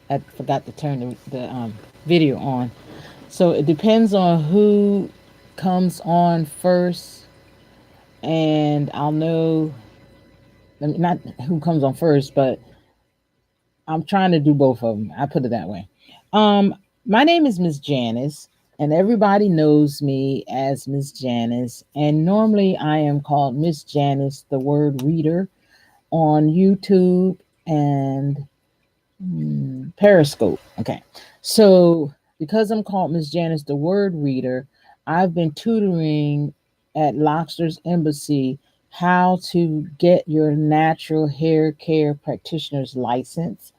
I forgot to turn the video on. So it depends on who comes on first, and I'll know. I mean, not who comes on first, but I'm trying to do both of them. I put it that way. Um, my name is Miss Janice, and everybody knows me as Miss Janice. And normally I am called Miss Janice, the word reader, on YouTube and Periscope. Okay. So, because I'm called Miss Janice, the word reader, I've been tutoring at LOCstersEmbassy how to get your natural hair care practitioner's license.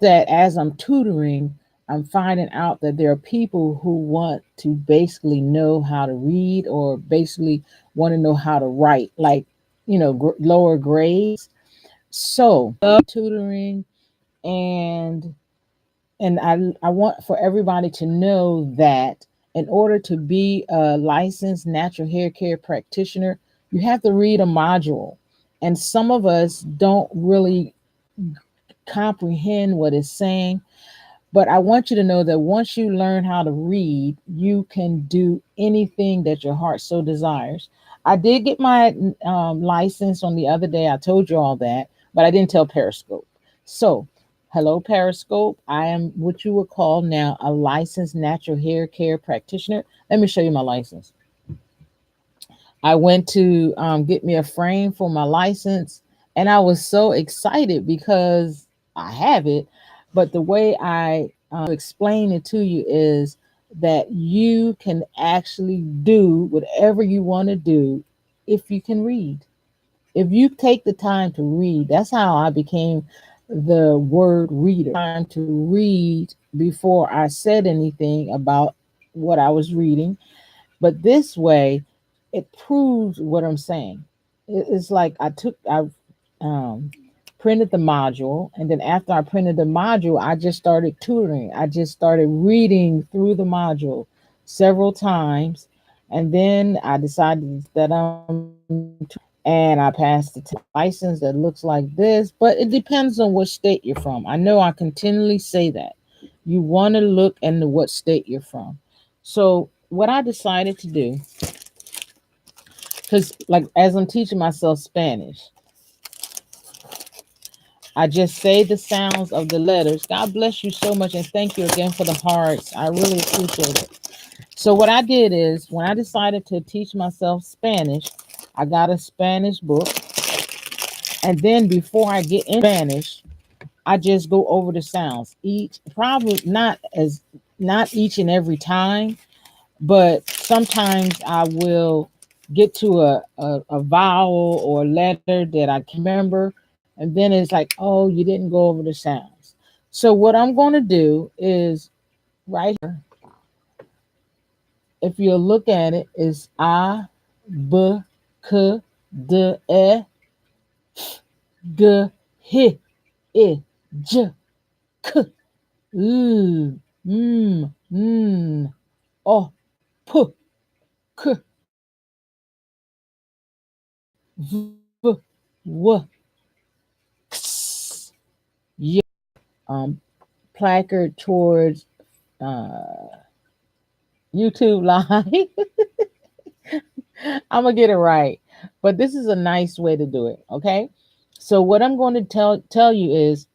That as I'm tutoring, I'm finding out that there are people who want to basically know how to read or basically want to know how to write, like, lower grades. So, tutoring and I want for everybody to know that in order to be a licensed natural hair care practitioner, you have to read a module. And some of us don't really comprehend what it's saying. But I want you to know that once you learn how to read, you can do anything that your heart so desires. I did get my license on the other day. I told you all that, but I didn't tell Periscope. So, hello, Periscope. I am what you would call now a licensed natural hair care practitioner. Let me show you my license. I went to get me a frame for my license, and I was so excited because I have it. But the way I explain it to you is that you can actually do whatever you want to do if you can read. If you take the time to read, that's how I became the word reader. Time to read before I said anything about what I was reading, but this way, it proves what I'm saying. It's like I um, printed the module, and then after I printed the module, I just started tutoring. I just started reading through the module several times, and then I decided that and I passed the license that looks like this. But it depends on what state you're from. I know I continually say that you want to look into what state you're from. So what I decided to do, because like as I'm teaching myself Spanish, I just say the sounds of the letters. God bless you so much, and thank you again for the hearts. I really appreciate it. So what I did is when I decided to teach myself Spanish, I got a Spanish book, and then before I get in Spanish, I just go over the sounds. Each probably not each and every time, but sometimes I will get to a vowel or letter that I can remember, and then it's like, oh, you didn't go over the sounds. So what I'm going to do is right here, if you look at it, is a, b, k, d, e, g, h, I, j, k, l, o, p, k, v, w, x, y. Um, placard towards uh, YouTube Live. I'm gonna get it right, but this is a nice way to do it. Okay, so what I'm going to tell you is,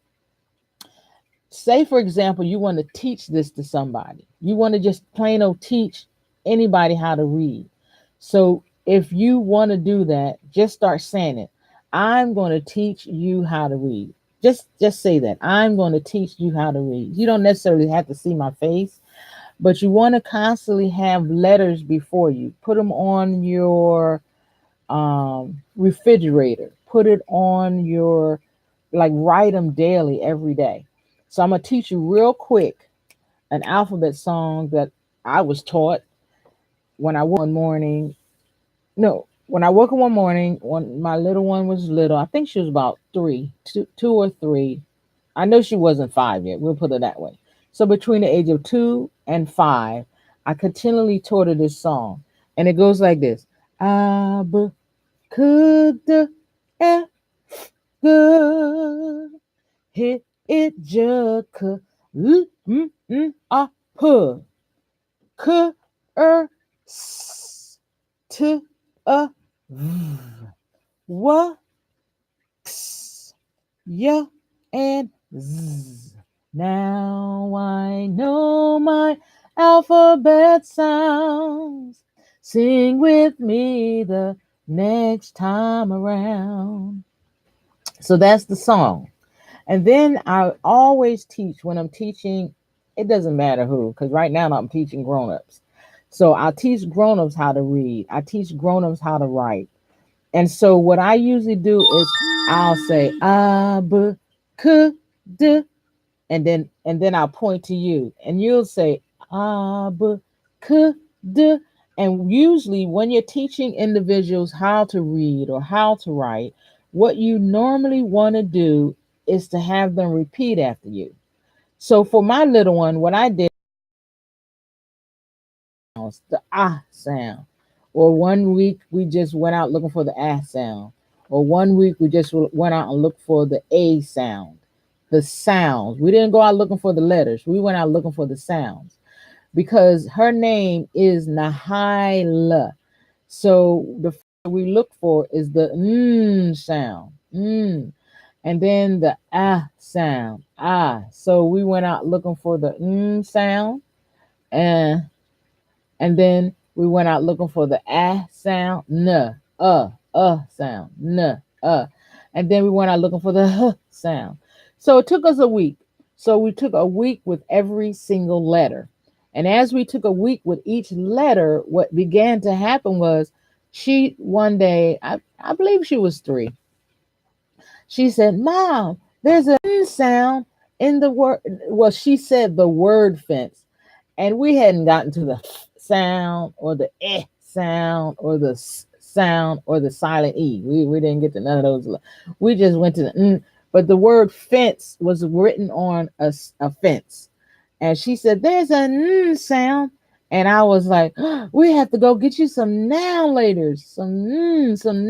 say for example, you want to teach this to somebody. You want to just plain old teach anybody how to read. So if you want to do that, just start saying it. I'm going to teach you how to read. Just say that. I'm going to teach you how to read. You don't necessarily have to see my face, but you want to constantly have letters before you. Put them on your refrigerator. Put it on your, like, write them daily, every day. So I'm going to teach you real quick an alphabet song that I was taught when I woke one morning. No, when I woke up one morning, when my little one was little, I think she was about two or three. I know she wasn't five yet. We'll put it that way. So between the age of 2 and 5, I continually taught her this song, and it goes like this: Abba could e good hit it juk L, a, p, k, s, t, v, w, x, y, and z. Now I know my alphabet sounds. Sing with me the next time around. So that's the song. And then I always teach when I'm teaching, it doesn't matter who, because right now I'm teaching grown-ups. So I teach grown-ups how to read. I teach grown-ups how to write. And so what I usually do is I'll say b k d, and then I'll point to you and you'll say b k d. And usually when you're teaching individuals how to read or how to write, what you normally want to do is to have them repeat after you. So for my little one, what I did was the sound. Or one week we just went out looking for the sound. Or one week we just went out and looked for the a sound. The sounds. We didn't go out looking for the letters. We went out looking for the sounds because her name is Nahyla. So the first we look for is the sound. And then the sound. So we went out looking for the sound. And and then we went out looking for the sound, sound, and then we went out looking for the sound. So it took us a week. So we took a week with every single letter. And as we took a week with each letter, what began to happen was she one day, I believe she was 3. She said, Mom, there's a sound in the word. Well, she said the word fence, and we hadn't gotten to the sound or the sound or the sound or the silent e. We didn't get to none of those. We just went to the but the word fence was written on a fence, and she said there's a sound, and I was like, we have to go get you some now laters, some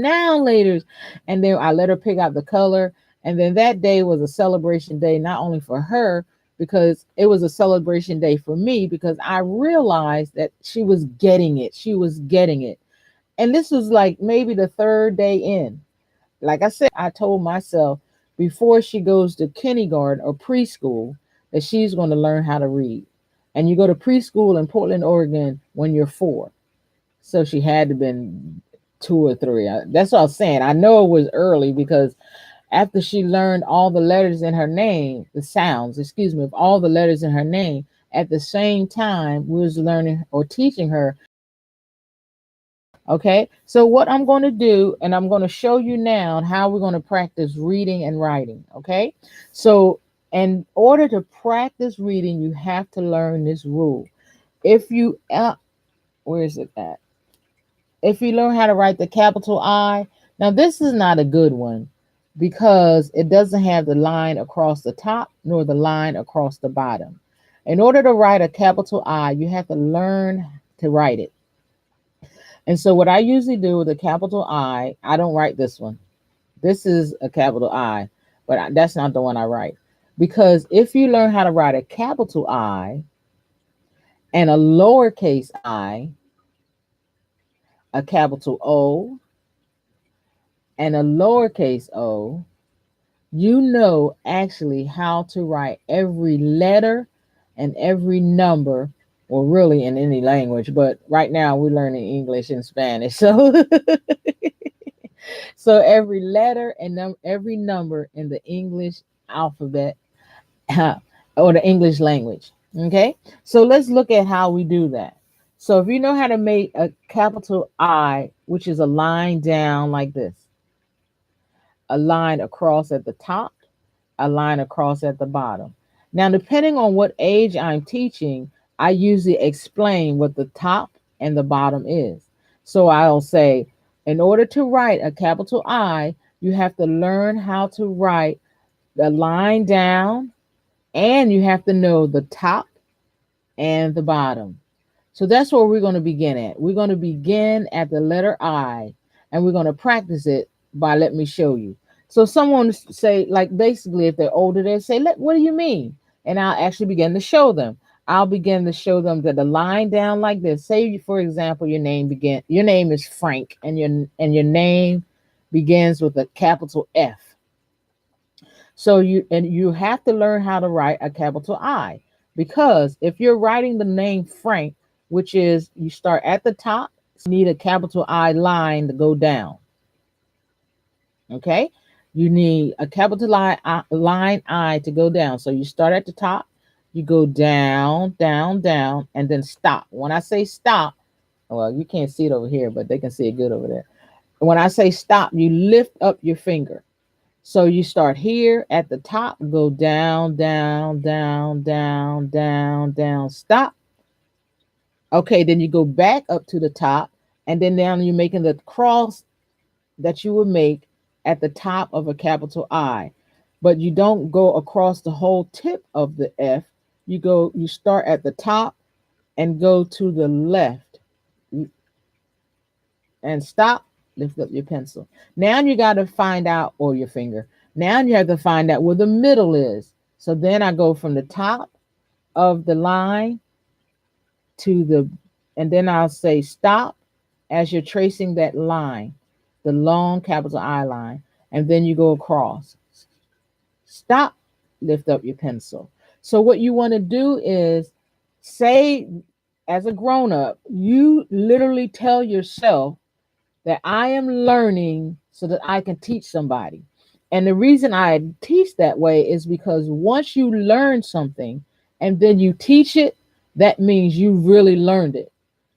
now laters. And then I let her pick out the color, and then that day was a celebration day not only for her, because it was a celebration day for me, because I realized that she was getting it. She was getting it. And this was like maybe the 3rd day in. Like I said, I told myself before she goes to kindergarten or preschool that she's going to learn how to read. And you go to preschool in Portland, Oregon when you're 4. So she had to been 2 or 3. That's what I was saying. I know it was early because after she learned all the letters in her name, the sounds, excuse me, of all the letters in her name, at the same time, we was learning or teaching her. Okay, so what I'm going to do, and I'm going to show you now how we're going to practice reading and writing. Okay, so in order to practice reading, you have to learn this rule. If you, where is it at? If you learn how to write the capital I, now this is not a good one because it doesn't have the line across the top nor the line across the bottom. In order to write a capital I, you have to learn to write it. And so what I usually do with a capital I don't write this one. This is a capital I, but that's not the one I write. Because if you learn how to write a capital I and a lowercase I, a capital O, and a lowercase o, you know actually how to write every letter and every number, or really in any language, but right now we're learning English and Spanish. So so every letter and every number in the English alphabet or the English language. Okay, so let's look at how we do that. So if you know how to make a capital I, which is a line down like this, a line across at the top, a line across at the bottom. Now, depending on what age I'm teaching, I usually explain what the top and the bottom is. So I'll say, in order to write a capital I, you have to learn how to write the line down, and you have to know the top and the bottom. So that's where we're going to begin at. We're going to begin at the letter I, and we're going to practice it by let me show you. So someone say, like basically if they're older, they say, what do you mean? and I'll actually begin to show them. I'll begin to show them that the line down like this. Say, for example, your name is Frank, and your name begins with a capital F. So you have to learn how to write a capital I, because if you're writing the name Frank, which is you start at the top, so you need a capital I line to go down. Okay, you need a capital line I to go down. So you start at the top, you go down, down, down, and then stop. When I say stop, well, you can't see it over here, but they can see it good over there. When I say stop, you lift up your finger. So you start here at the top, go down, down, down, down, down, down, stop. Okay, then you go back up to the top, and then now you're making the cross that you would make at the top of a capital I. But you don't go across the whole tip of the F. You start at the top and go to the left and stop, lift up your pencil. Now you got to find out, or your finger. Now you have to find out where the middle is. So then I go from the top of the line to the, and then I'll say stop as you're tracing that line, the long capital I line, and then you go across. Stop, lift up your pencil. So what you want to do is say, as a grown up, you literally tell yourself that I am learning so that I can teach somebody. And the reason I teach that way is because once you learn something and then you teach it, that means you really learned it.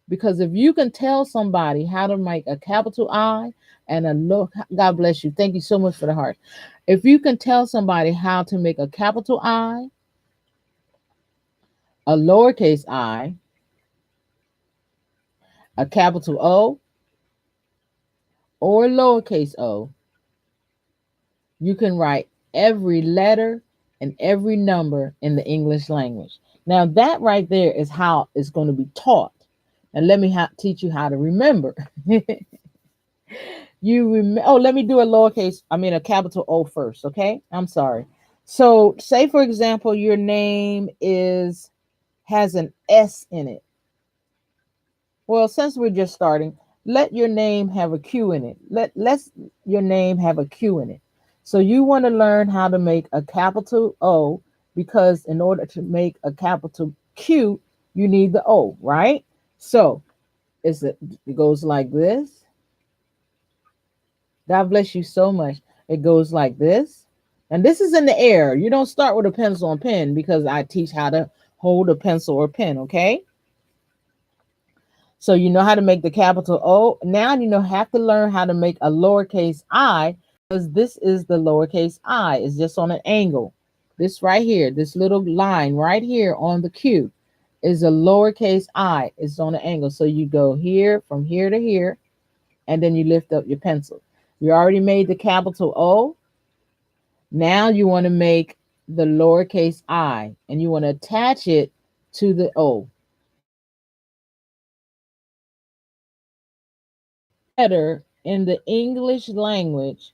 Because if you can tell somebody how to make a capital I and a low, God bless you. Thank you so much for the heart. If you can tell somebody how to make a capital I, a lowercase I, a capital O, or a lowercase o, you can write every letter and every number in the English language. Now, that right there is how it's going to be taught. And let me teach you how to remember. Let me do a capital O first, okay? I'm sorry. So, say for example, your name has an S in it. Well, since we're just starting, let your name have a Q in it. Let's your name have a Q in it. So you want to learn how to make a capital O, because in order to make a capital Q, you need the O, right? So it goes like this. God bless you so much. It goes like this. And this is in the air. You don't start with a pencil and pen, because I teach how to hold a pencil or pen, okay? So you know how to make the capital O. Now have to learn how to make a lowercase I, because this is the lowercase I. It's just on an angle. This right here, this little line right here on the Q is a lowercase I. It's on an angle. So you go here, from here to here, and then you lift up your pencil. You already made the capital O. Now you want to make the lowercase I, and you want to attach it to the O. Letter in the English language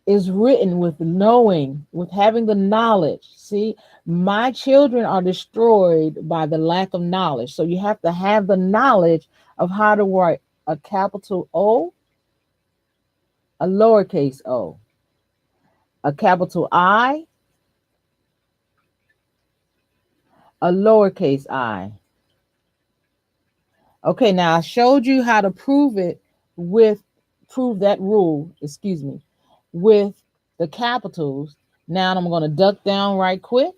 is written with knowing, with having the knowledge. See, my children are destroyed by the lack of knowledge. So you have to have the knowledge of how to write a capital O, a lowercase o, a capital I, a lowercase I. Okay, now I showed you how to prove that rule, with the capitals. Now I'm going to duck down right quick.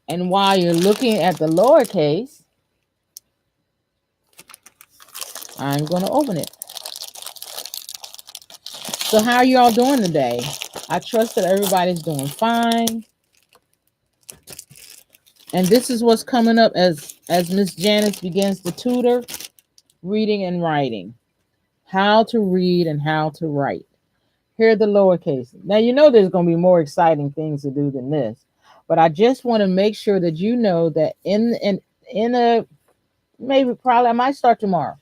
And while you're looking at the lowercase, I'm going to open it. So how are you all doing today? I trust that everybody's doing fine. And this is what's coming up as Miss Janice begins to tutor reading and writing. How to read and how to write. Here are the lowercase. Now, there's going to be more exciting things to do than this. But I just want to make sure that you know that in a, maybe probably I might start tomorrow.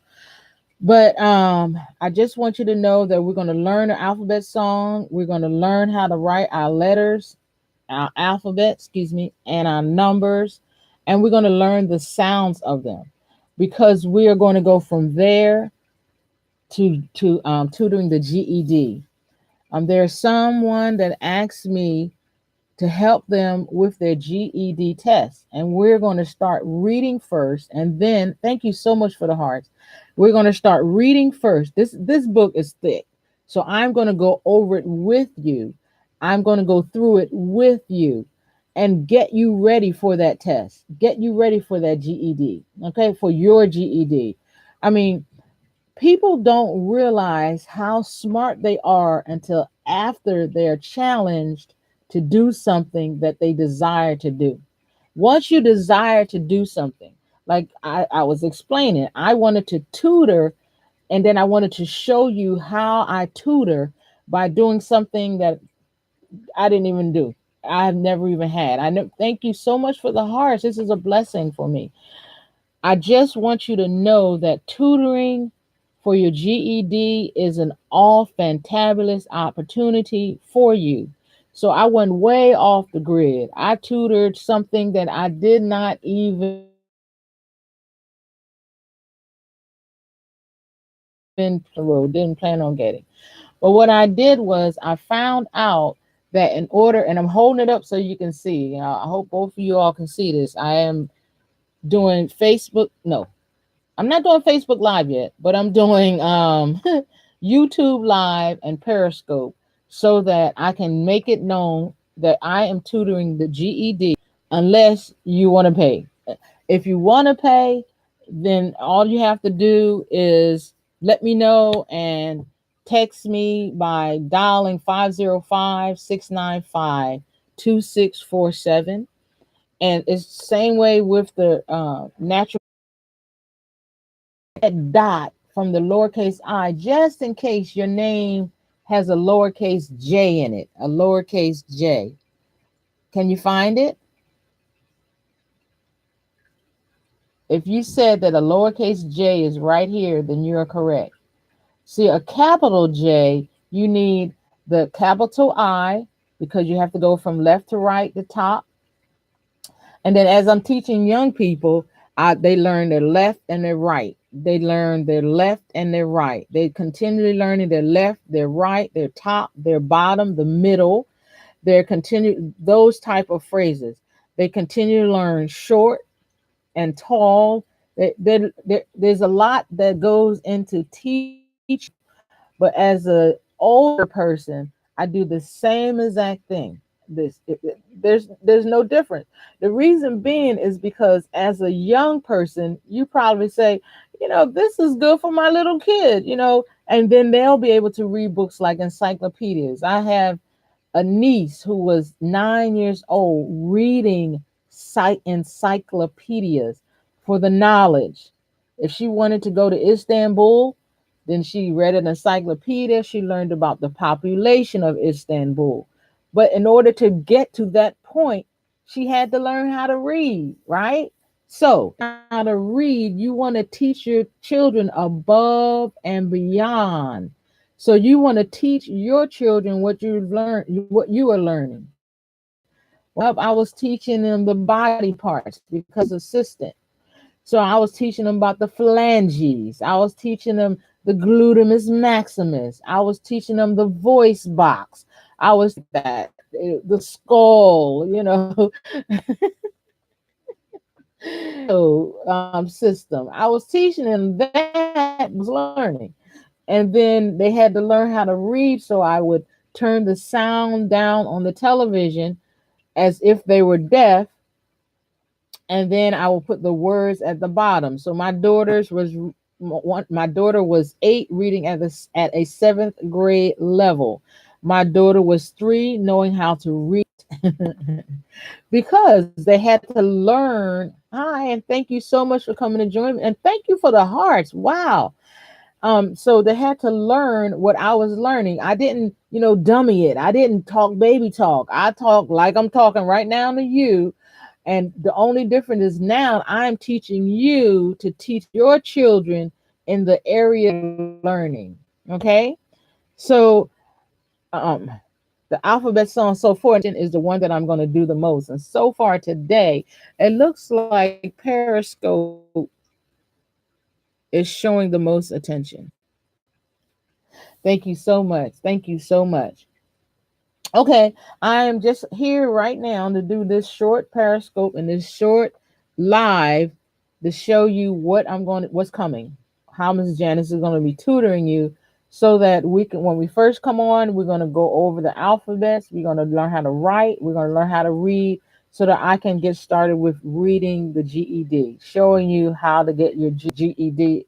But I just want you to know that we're going to learn the alphabet song. We're going to learn how to write our letters, our alphabet, excuse me, and our numbers, and we're going to learn the sounds of them, because we are going to go from there to tutoring the GED. There's someone that asked me to help them with their GED test. And we're going to start reading first, and then thank you so much for the hearts. We're going to start reading first. This book is thick. So I'm going to go over it with you. I'm going to go through it with you and get you ready for that test. Get you ready for that GED. Okay? For your GED. I mean, people don't realize how smart they are until after they're challenged to do something that they desire to do. Once you desire to do something, like I was explaining, I wanted to tutor, and then I wanted to show you how I tutor by doing something that I didn't even do. I've never even had. Thank you so much for the hearts. This is a blessing for me. I just want you to know that tutoring for your GED is an all fantabulous opportunity for you. So I went way off the grid. I tutored something that I did not even didn't plan on getting. But what I did was I found out that in order, and I'm holding it up so you can see. I hope both of you all can see this. I am doing Facebook. No, I'm not doing Facebook Live yet, but I'm doing YouTube Live and Periscope so that I can make it known that I am tutoring the GED unless you want to pay. If you want to pay, then all you have to do is let me know and text me by dialing 505-695-2647. And it's the same way with the natural that dot from the lowercase I, just in case your name has a lowercase j in it, a lowercase j. Can you find it? If you said that a lowercase j is right here, then you're correct. See, a capital J, you need the capital I, because you have to go from left to right, the top. And then as I'm teaching young people, they learn their left and their right. They learn their left and their right. They continually learning their left, their right, their top, their bottom, the middle. They're continue those type of phrases. They continue to learn short and tall. There's a lot that goes into teaching, but as a older person, I do the same exact thing. There's no difference. The reason being is because as a young person, you probably say, this is good for my little kid, and then they'll be able to read books like encyclopedias. I have a niece who was 9 years old reading encyclopedias for the knowledge. If she wanted to go to Istanbul, then she read an encyclopedia. She learned about the population of Istanbul. But in order to get to that point, she had to learn how to read, right? So, how to read, you want to teach your children above and beyond. So you want to teach your children what you've learned, what you are learning. Well, I was teaching them the body parts because assistant. So I was teaching them about the phalanges. I was teaching them the glutamus maximus. I was teaching them the voice box. I was that the skull, system. I was teaching them that was learning. And then they had to learn how to read. So I would turn the sound down on the television as if they were deaf, and then I will put the words at the bottom. So my daughter was 8, reading at a 7th grade level. My daughter was 3, knowing how to read because they had to learn. Hi, and thank you so much for coming to join me, and thank you for the hearts. Wow. So they had to learn what I was learning. I didn't, dummy it. I didn't talk baby talk. I talk like I'm talking right now to you. And the only difference is now I'm teaching you to teach your children in the area of learning. Okay, so um, the alphabet, so on and so forth, is the one that I'm going to do the most. And so far today, it looks like Periscope is showing the most attention. Thank you so much. Thank you so much. Okay, I am just here right now to do this short Periscope and this short live to show you what's coming, how Mrs. Janice is going to be tutoring you, so that we can, when we first come on, we're going to go over the alphabets. We're going to learn how to write. We're going to learn how to read, so that I can get started with reading the GED, showing you how to get your GED.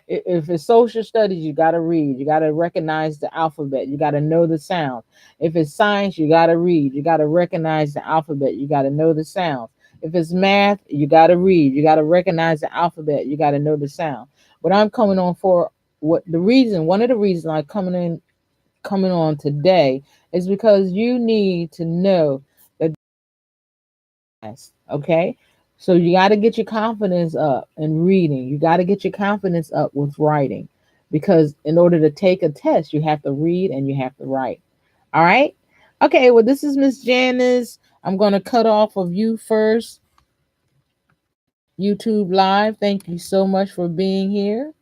If it's social studies, you got to read. You got to recognize the alphabet. You got to know the sound. If it's science, you got to read. You got to recognize the alphabet. You got to know the sounds. If it's math, you got to read. You got to recognize the alphabet. You got to know the sound. What I'm coming on for, one of the reasons I'm coming on today is because you need to know that. Okay, so you got to get your confidence up in reading. You got to get your confidence up with writing, because in order to take a test, you have to read and you have to write. All right. Okay. Well, this is Miss Janice. I'm going to cut off of you first. YouTube Live. Thank you so much for being here.